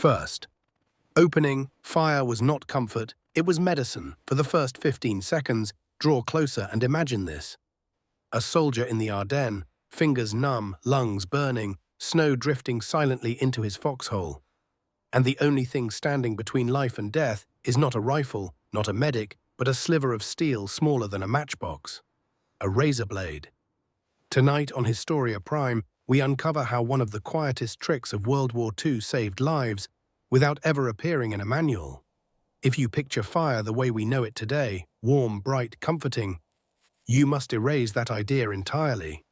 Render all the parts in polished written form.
First, opening, fire was not comfort, it was medicine. For the first 15 seconds, draw closer and imagine this. A soldier in the Ardennes, fingers numb, lungs burning, snow drifting silently into his foxhole. And the only thing standing between life and death is not a rifle, not a medic, but a sliver of steel smaller than a matchbox. A razor blade. Tonight on Historia Prime, we uncover how one of the quietest tricks of World War II saved lives without ever appearing in a manual. If you picture fire the way we know it today, warm, bright, comforting, you must erase that idea entirely.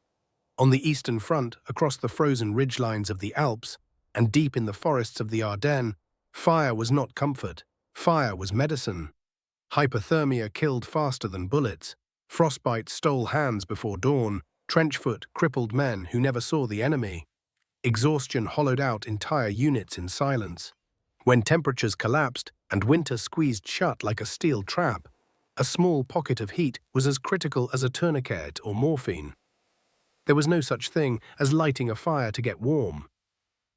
On the Eastern Front, across the frozen ridgelines of the Alps, and deep in the forests of the Ardennes, fire was not comfort, fire was medicine. Hypothermia killed faster than bullets, frostbite stole hands before dawn, trenchfoot crippled men who never saw the enemy. Exhaustion hollowed out entire units in silence. When temperatures collapsed and winter squeezed shut like a steel trap, a small pocket of heat was as critical as a tourniquet or morphine. There was no such thing as lighting a fire to get warm.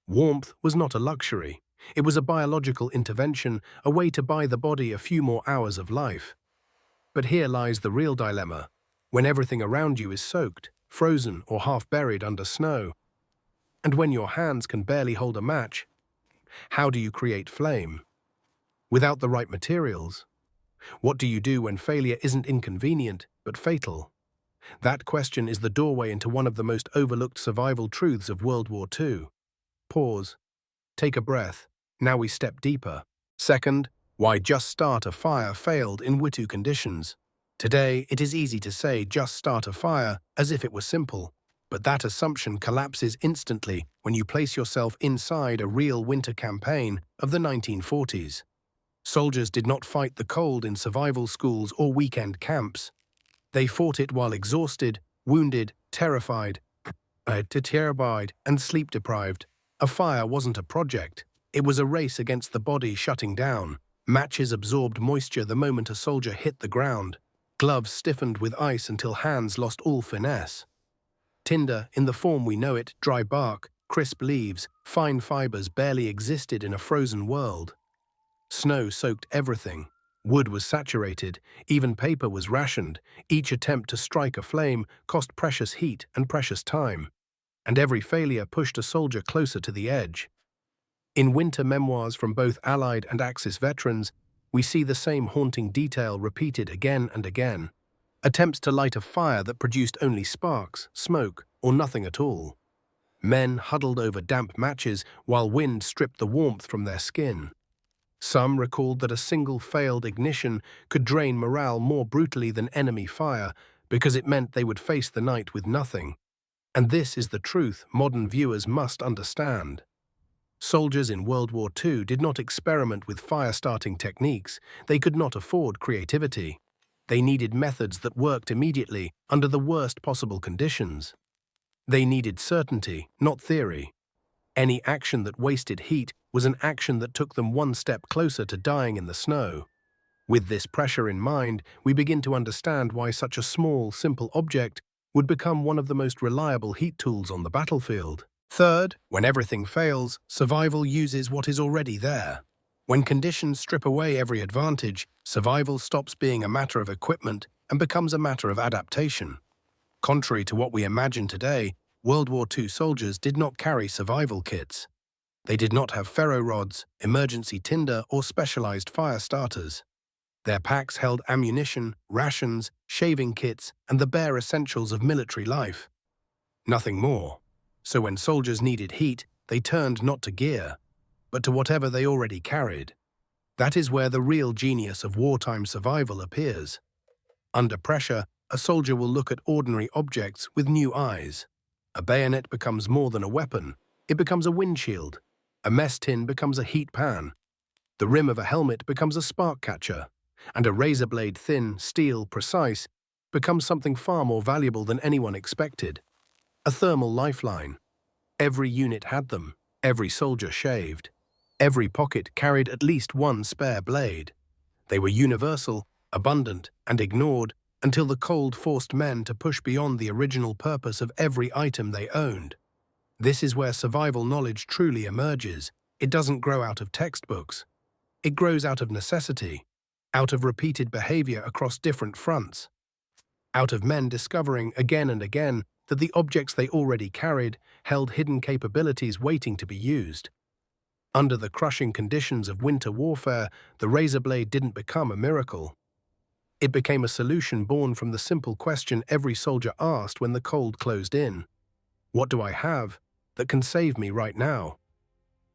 Warmth was not a luxury. It was a biological intervention, a way to buy the body a few more hours of life. But here lies the real dilemma. When everything around you is soaked, frozen or half buried under snow, and when your hands can barely hold a match, how do you create flame? Without the right materials? What do you do when failure isn't inconvenient, but fatal? That question is the doorway into one of the most overlooked survival truths of World War II. Pause. Take a breath. Now we step deeper. Second, why just start a fire failed in WWII conditions. Today, it is easy to say just start a fire as if it were simple, but that assumption collapses instantly when you place yourself inside a real winter campaign of the 1940s. Soldiers did not fight the cold in survival schools or weekend camps. They fought it while exhausted, wounded, terrified, and sleep-deprived. A fire wasn't a project. It was a race against the body shutting down. Matches absorbed moisture the moment a soldier hit the ground. Gloves stiffened with ice until hands lost all finesse. Tinder, in the form we know it, dry bark, crisp leaves, fine fibers barely existed in a frozen world. Snow soaked everything. Wood was saturated, even paper was rationed. Each attempt to strike a flame cost precious heat and precious time, and every failure pushed a soldier closer to the edge. In winter memoirs from both Allied and Axis veterans, we see the same haunting detail repeated again and again. Attempts to light a fire that produced only sparks, smoke, or nothing at all. Men huddled over damp matches while wind stripped the warmth from their skin. Some recalled that a single failed ignition could drain morale more brutally than enemy fire because it meant they would face the night with nothing. And this is the truth modern viewers must understand. Soldiers in World War II did not experiment with fire-starting techniques. They could not afford creativity. They needed methods that worked immediately under the worst possible conditions. They needed certainty, not theory. Any action that wasted heat was an action that took them one step closer to dying in the snow. With this pressure in mind, we begin to understand why such a small, simple object would become one of the most reliable heat tools on the battlefield. Third, when everything fails, survival uses what is already there. When conditions strip away every advantage, survival stops being a matter of equipment and becomes a matter of adaptation. Contrary to what we imagine today, World War II soldiers did not carry survival kits. They did not have ferro rods, emergency tinder, or specialized fire starters. Their packs held ammunition, rations, shaving kits, and the bare essentials of military life. Nothing more. So when soldiers needed heat, they turned not to gear, but to whatever they already carried. That is where the real genius of wartime survival appears. Under pressure, a soldier will look at ordinary objects with new eyes. A bayonet becomes more than a weapon. It becomes a windshield. A mess tin becomes a heat pan. The rim of a helmet becomes a spark catcher. And a razor blade, thin, steel, precise, becomes something far more valuable than anyone expected. A thermal lifeline. Every unit had them. Every soldier shaved. Every pocket carried at least one spare blade. They were universal, abundant, and ignored until the cold forced men to push beyond the original purpose of every item they owned. This is where survival knowledge truly emerges, It doesn't grow out of textbooks. It grows out of necessity, out of repeated behavior across different fronts, out of men discovering again and again that the objects they already carried held hidden capabilities waiting to be used. Under the crushing conditions of winter warfare, the razor blade didn't become a miracle. It became a solution born from the simple question every soldier asked when the cold closed in. What do I have that can save me right now?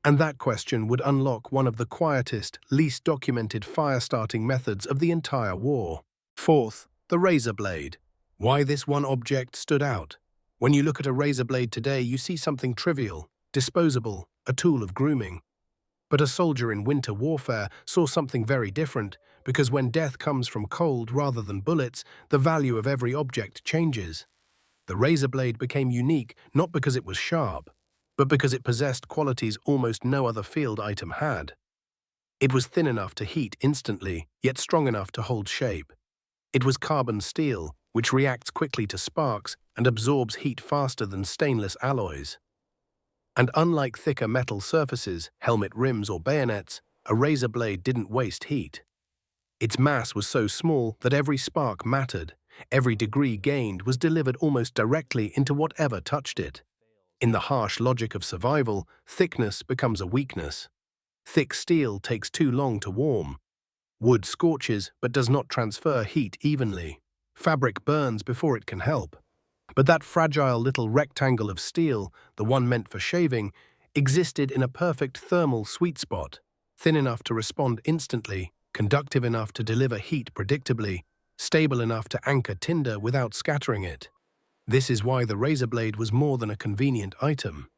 And that question would unlock one of the quietest, least documented fire-starting methods of the entire war. Fourth, the razor blade. Why this one object stood out. When you look at a razor blade today, you see something trivial, disposable, a tool of grooming. But a soldier in winter warfare saw something very different, because when death comes from cold rather than bullets, the value of every object changes. The razor blade became unique not because it was sharp, but because it possessed qualities almost no other field item had. It was thin enough to heat instantly, yet strong enough to hold shape. It was carbon steel, which reacts quickly to sparks and absorbs heat faster than stainless alloys. And unlike thicker metal surfaces, helmet rims or bayonets, a razor blade didn't waste heat. Its mass was so small that every spark mattered. Every degree gained was delivered almost directly into whatever touched it. In the harsh logic of survival, thickness becomes a weakness. Thick steel takes too long to warm. Wood scorches but does not transfer heat evenly. Fabric burns before it can help. But that fragile little rectangle of steel, the one meant for shaving, existed in a perfect thermal sweet spot, thin enough to respond instantly, conductive enough to deliver heat predictably, stable enough to anchor tinder without scattering it. This is why the razor blade was more than a convenient item.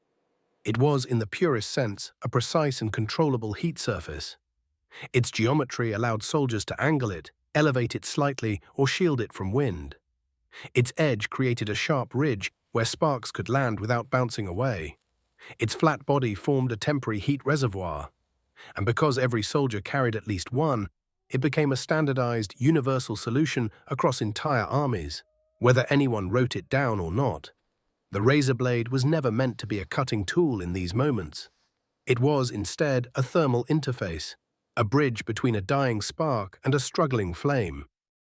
It was, in the purest sense, a precise and controllable heat surface. Its geometry allowed soldiers to angle it, elevate it slightly, or shield it from wind. Its edge created a sharp ridge where sparks could land without bouncing away. Its flat body formed a temporary heat reservoir. And because every soldier carried at least one, it became a standardized, universal solution across entire armies, whether anyone wrote it down or not. The razor blade was never meant to be a cutting tool in these moments. It was, instead, a thermal interface, a bridge between a dying spark and a struggling flame.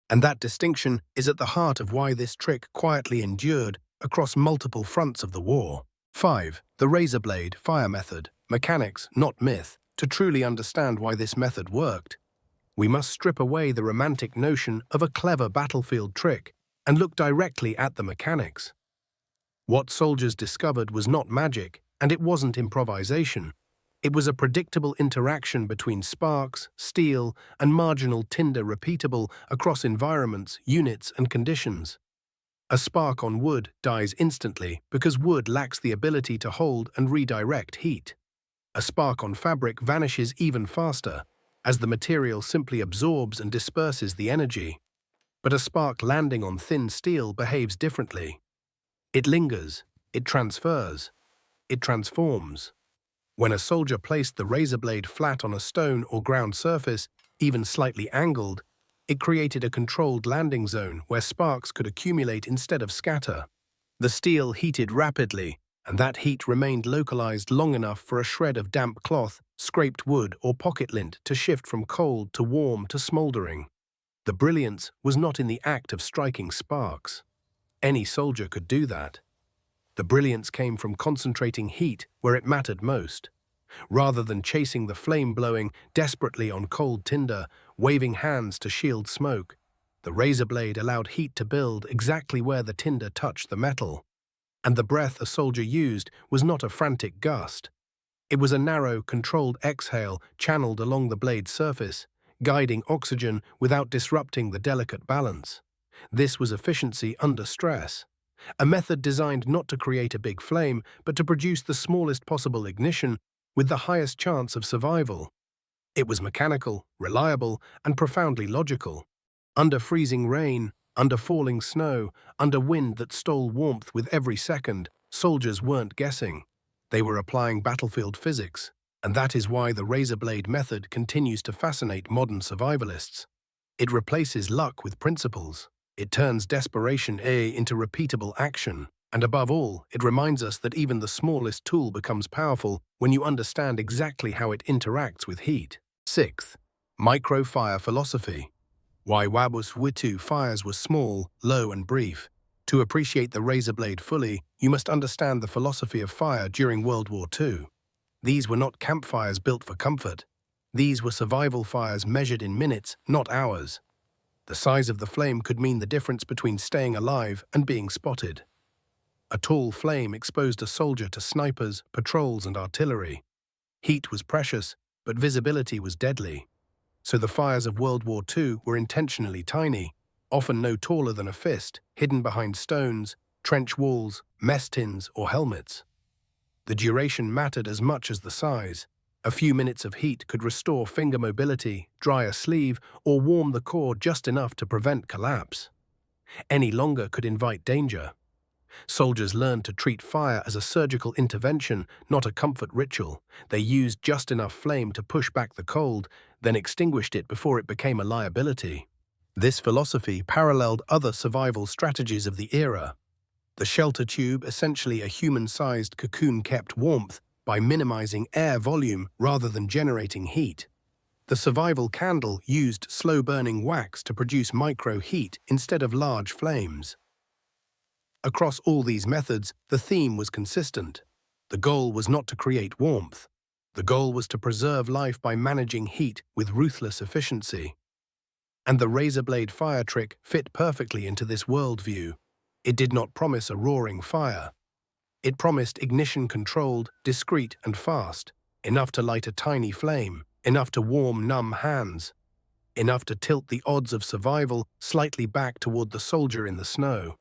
And that distinction is at the heart of why this trick quietly endured across multiple fronts of the war. 5. The razor blade fire method. Mechanics, not myth. To truly understand why this method worked, we must strip away the romantic notion of a clever battlefield trick and look directly at the mechanics. What soldiers discovered was not magic, and it wasn't improvisation. It was a predictable interaction between sparks, steel, and marginal tinder repeatable across environments, units, and conditions. A spark on wood dies instantly because wood lacks the ability to hold and redirect heat. A spark on fabric vanishes even faster, as the material simply absorbs and disperses the energy. But a spark landing on thin steel behaves differently. It lingers, it transfers, it transforms. When a soldier placed the razor blade flat on a stone or ground surface, even slightly angled, it created a controlled landing zone where sparks could accumulate instead of scatter. The steel heated rapidly, and that heat remained localized long enough for a shred of damp cloth, scraped wood, or pocket lint to shift from cold to warm to smoldering. The brilliance was not in the act of striking sparks. Any soldier could do that. The brilliance came from concentrating heat where it mattered most. Rather than chasing the flame blowing desperately on cold tinder, waving hands to shield smoke, the razor blade allowed heat to build exactly where the tinder touched the metal. And the breath a soldier used was not a frantic gust. It was a narrow, controlled exhale channeled along the blade's surface, guiding oxygen without disrupting the delicate balance. This was efficiency under stress. A method designed not to create a big flame, but to produce the smallest possible ignition with the highest chance of survival. It was mechanical, reliable, and profoundly logical. Under freezing rain, under falling snow, under wind that stole warmth with every second, soldiers weren't guessing. They were applying battlefield physics, and that is why the razor blade method continues to fascinate modern survivalists. It replaces luck with principles. It turns desperation into repeatable action. And above all, it reminds us that even the smallest tool becomes powerful when you understand exactly how it interacts with heat. Sixth, micro-fire philosophy. Why WWII fires were small, low, and brief. To appreciate the razor blade fully, you must understand the philosophy of fire during World War II. These were not campfires built for comfort. These were survival fires measured in minutes, not hours. The size of the flame could mean the difference between staying alive and being spotted. A tall flame exposed a soldier to snipers, patrols, and artillery. Heat was precious, but visibility was deadly. So the fires of World War II were intentionally tiny, often no taller than a fist, hidden behind stones, trench walls, mess tins, or helmets. The duration mattered as much as the size. A few minutes of heat could restore finger mobility, dry a sleeve, or warm the core just enough to prevent collapse. Any longer could invite danger. Soldiers learned to treat fire as a surgical intervention, not a comfort ritual. They used just enough flame to push back the cold, then extinguished it before it became a liability. This philosophy paralleled other survival strategies of the era. The shelter tube, essentially a human-sized cocoon, kept warmth by minimizing air volume rather than generating heat. The survival candle used slow-burning wax to produce micro-heat instead of large flames. Across all these methods, the theme was consistent. The goal was not to create warmth. The goal was to preserve life by managing heat with ruthless efficiency. And the razor blade fire trick fit perfectly into this worldview. It did not promise a roaring fire. It promised ignition controlled, discreet, and fast, enough to light a tiny flame, enough to warm numb hands, enough to tilt the odds of survival slightly back toward the soldier in the snow.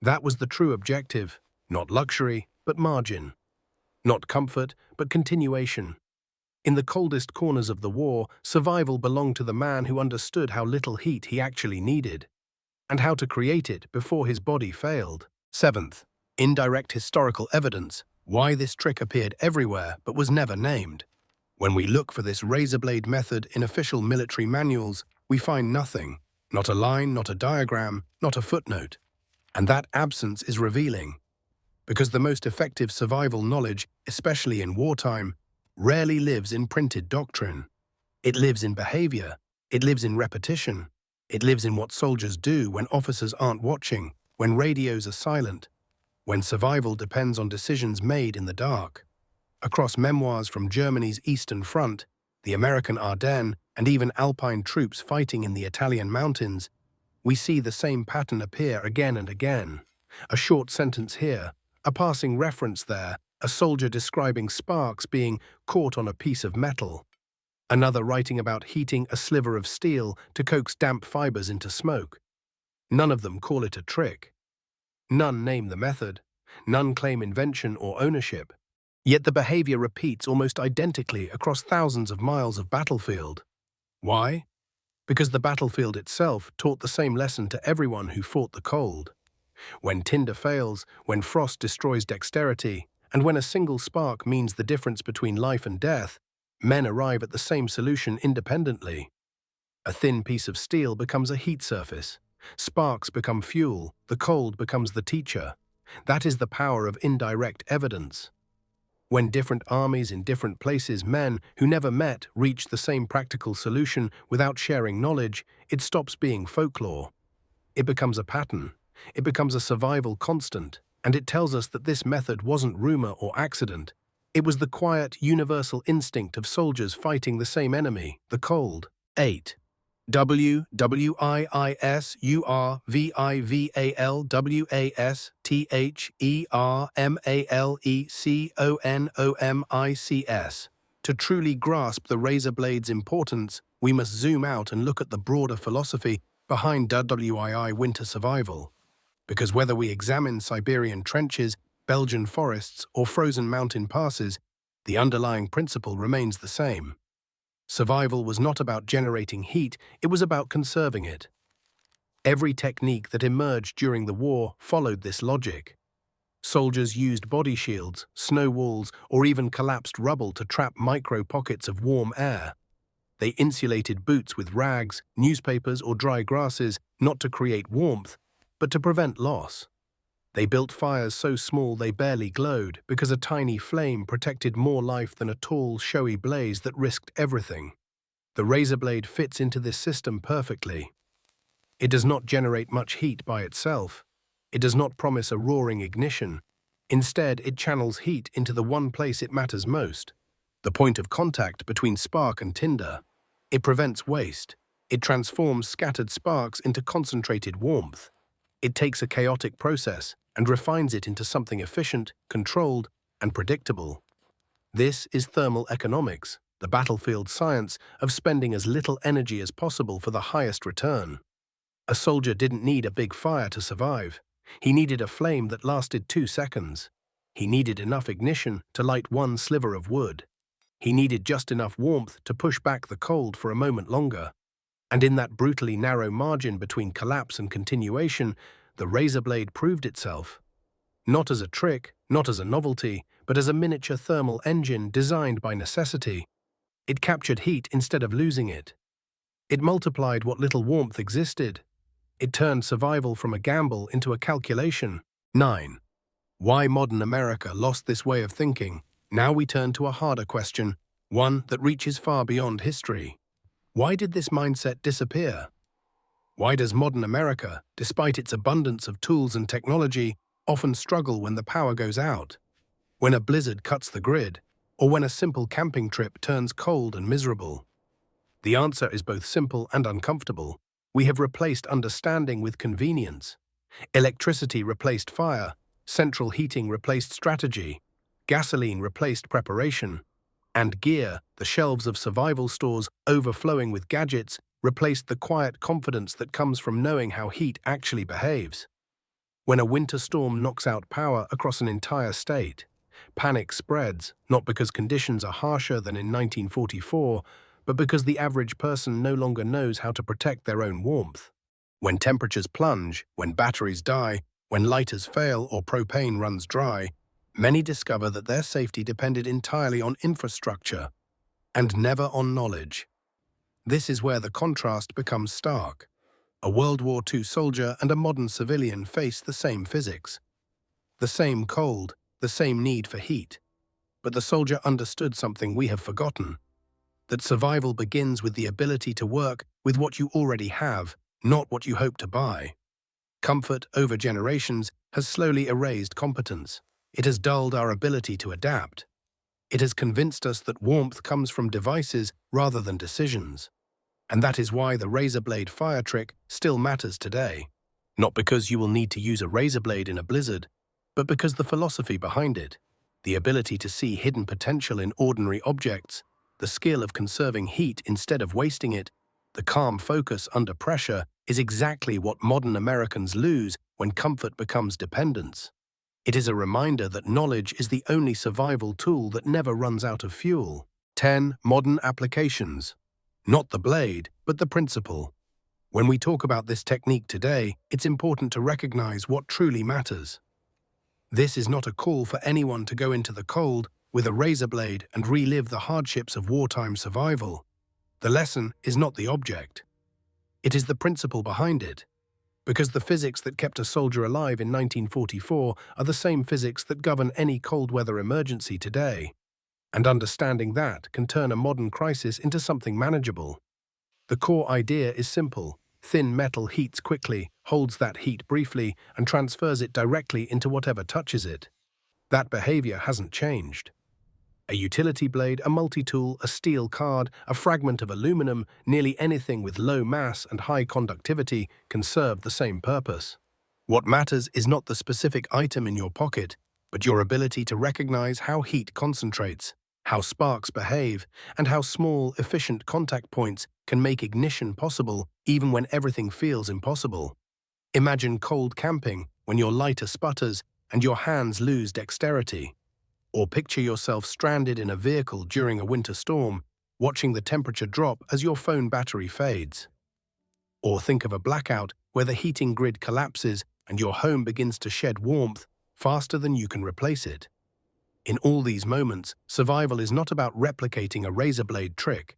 That was the true objective, not luxury, but margin. Not comfort, but continuation. In the coldest corners of the war, survival belonged to the man who understood how little heat he actually needed, and how to create it before his body failed. Seventh, indirect historical evidence, why this trick appeared everywhere but was never named. When we look for this razor blade method in official military manuals, we find nothing. Not a line, not a diagram, not a footnote. And that absence is revealing, because the most effective survival knowledge, especially in wartime, rarely lives in printed doctrine. It lives in behavior, it lives in repetition, it lives in what soldiers do when officers aren't watching, when radios are silent, when survival depends on decisions made in the dark. Across memoirs from Germany's Eastern Front, the American Ardennes, and even Alpine troops fighting in the Italian mountains, we see the same pattern appear again and again. A short sentence here, a passing reference there, a soldier describing sparks being caught on a piece of metal, another writing about heating a sliver of steel to coax damp fibers into smoke. None of them call it a trick. None name the method. None claim invention or ownership. Yet the behavior repeats almost identically across thousands of miles of battlefield. Why? Because the battlefield itself taught the same lesson to everyone who fought the cold. When tinder fails, when frost destroys dexterity, and when a single spark means the difference between life and death, men arrive at the same solution independently. A thin piece of steel becomes a heat surface. Sparks become fuel. The cold becomes the teacher. That is the power of indirect evidence. When different armies in different places, men who never met, reach the same practical solution without sharing knowledge, it stops being folklore. It becomes a pattern. It becomes a survival constant, and it tells us that this method wasn't rumor or accident. It was the quiet, universal instinct of soldiers fighting the same enemy, the cold. 8. WWIISURVIVALWASTHERMALECONOMICS. To truly grasp the razor blade's importance, we must zoom out and look at the broader philosophy behind WWII winter survival. Because whether we examine Siberian trenches, Belgian forests, or frozen mountain passes, the underlying principle remains the same. Survival was not about generating heat, it was about conserving it. Every technique that emerged during the war followed this logic. Soldiers used body shields, snow walls, or even collapsed rubble to trap micro-pockets of warm air. They insulated boots with rags, newspapers, or dry grasses, not to create warmth, but to prevent loss. They built fires so small they barely glowed because a tiny flame protected more life than a tall, showy blaze that risked everything. The razor blade fits into this system perfectly. It does not generate much heat by itself. It does not promise a roaring ignition. Instead, it channels heat into the one place it matters most, the point of contact between spark and tinder. It prevents waste. It transforms scattered sparks into concentrated warmth. It takes a chaotic process and refines it into something efficient, controlled, and predictable. This is thermal economics, the battlefield science of spending as little energy as possible for the highest return. A soldier didn't need a big fire to survive. He needed a flame that lasted 2 seconds. He needed enough ignition to light one sliver of wood. He needed just enough warmth to push back the cold for a moment longer. And in that brutally narrow margin between collapse and continuation, the razor blade proved itself. Not as a trick, not as a novelty, but as a miniature thermal engine designed by necessity. It captured heat instead of losing it. It multiplied what little warmth existed. It turned survival from a gamble into a calculation. 9. Why modern America lost this way of thinking. Now we turn to a harder question, one that reaches far beyond history. Why did this mindset disappear? Why does modern America, despite its abundance of tools and technology, often struggle when the power goes out? When a blizzard cuts the grid, or when a simple camping trip turns cold and miserable? The answer is both simple and uncomfortable. We have replaced understanding with convenience. Electricity replaced fire, central heating replaced strategy, gasoline replaced preparation, and gear, the shelves of survival stores overflowing with gadgets, replaced the quiet confidence that comes from knowing how heat actually behaves. When a winter storm knocks out power across an entire state, panic spreads, not because conditions are harsher than in 1944, but because the average person no longer knows how to protect their own warmth. When temperatures plunge, when batteries die, when lighters fail or propane runs dry, many discover that their safety depended entirely on infrastructure and never on knowledge. This is where the contrast becomes stark. A World War II soldier and a modern civilian face the same physics, the same cold, the same need for heat. But the soldier understood something we have forgotten, that survival begins with the ability to work with what you already have, not what you hope to buy. Comfort over generations has slowly erased competence. It has dulled our ability to adapt. It has convinced us that warmth comes from devices rather than decisions. And that is why the razor blade fire trick still matters today. Not because you will need to use a razor blade in a blizzard, but because the philosophy behind it, the ability to see hidden potential in ordinary objects, the skill of conserving heat instead of wasting it, the calm focus under pressure, is exactly what modern Americans lose when comfort becomes dependence. It is a reminder that knowledge is the only survival tool that never runs out of fuel. 10. Modern applications. Not the blade, but the principle. When we talk about this technique today, it's important to recognize what truly matters. This is not a call for anyone to go into the cold with a razor blade and relive the hardships of wartime survival. The lesson is not the object. It is the principle behind it. Because the physics that kept a soldier alive in 1944 are the same physics that govern any cold weather emergency today. And understanding that can turn a modern crisis into something manageable. The core idea is simple. Thin metal heats quickly, holds that heat briefly, and transfers it directly into whatever touches it. That behavior hasn't changed. A utility blade, a multi-tool, a steel card, a fragment of aluminum, nearly anything with low mass and high conductivity can serve the same purpose. What matters is not the specific item in your pocket, but your ability to recognize how heat concentrates, how sparks behave, and how small, efficient contact points can make ignition possible even when everything feels impossible. Imagine cold camping when your lighter sputters and your hands lose dexterity. Or picture yourself stranded in a vehicle during a winter storm, watching the temperature drop as your phone battery fades. Or think of a blackout where the heating grid collapses and your home begins to shed warmth faster than you can replace it. In all these moments, survival is not about replicating a razor blade trick.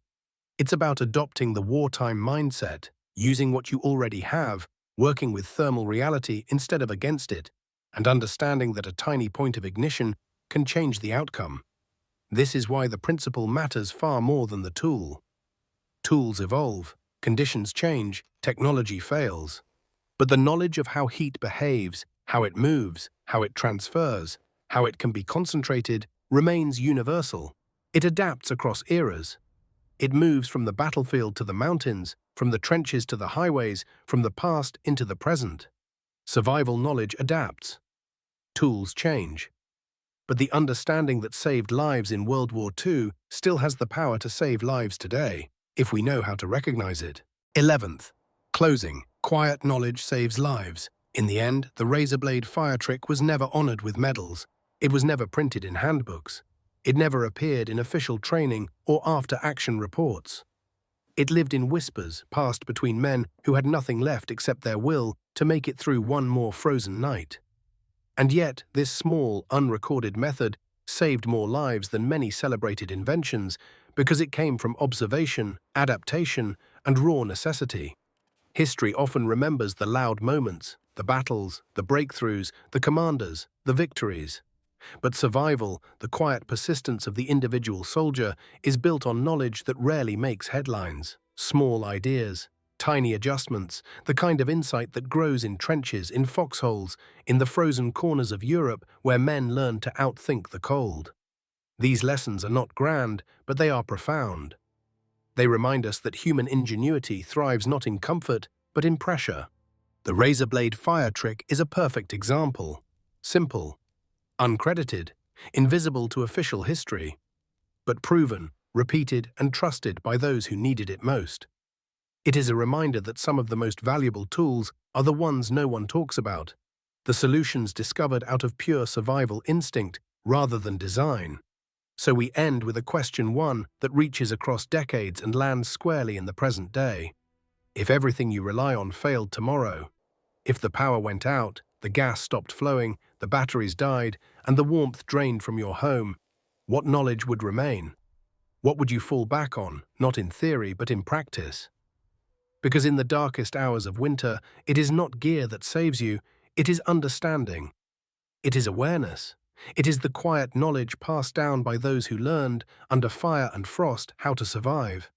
It's about adopting the wartime mindset, using what you already have, working with thermal reality instead of against it, and understanding that a tiny point of ignition can change the outcome. This is why the principle matters far more than the tool. Tools evolve, conditions change, technology fails. But the knowledge of how heat behaves, how it moves, how it transfers, how it can be concentrated, remains universal. It adapts across eras. It moves from the battlefield to the mountains, from the trenches to the highways, from the past into the present. Survival knowledge adapts. Tools change. But the understanding that saved lives in World War II still has the power to save lives today, if we know how to recognize it. 11th. Closing. Quiet knowledge saves lives. In the end, the razor blade fire trick was never honored with medals. It was never printed in handbooks. It never appeared in official training or after-action reports. It lived in whispers passed between men who had nothing left except their will to make it through one more frozen night. And yet, this small, unrecorded method saved more lives than many celebrated inventions because it came from observation, adaptation, and raw necessity. History often remembers the loud moments, the battles, the breakthroughs, the commanders, the victories. But survival, the quiet persistence of the individual soldier, is built on knowledge that rarely makes headlines. Small ideas, tiny adjustments, the kind of insight that grows in trenches, in foxholes, in the frozen corners of Europe where men learn to outthink the cold. These lessons are not grand, but they are profound. They remind us that human ingenuity thrives not in comfort, but in pressure. The razor blade fire trick is a perfect example. Simple, uncredited, invisible to official history, but proven, repeated, and trusted by those who needed it most. It is a reminder that some of the most valuable tools are the ones no one talks about, the solutions discovered out of pure survival instinct rather than design. So we end with a question one that reaches across decades and lands squarely in the present day. If everything you rely on failed tomorrow, if the power went out, the gas stopped flowing, the batteries died, and the warmth drained from your home, what knowledge would remain? What would you fall back on, not in theory but in practice? Because in the darkest hours of winter, it is not gear that saves you, it is understanding. It is awareness. It is the quiet knowledge passed down by those who learned, under fire and frost, how to survive.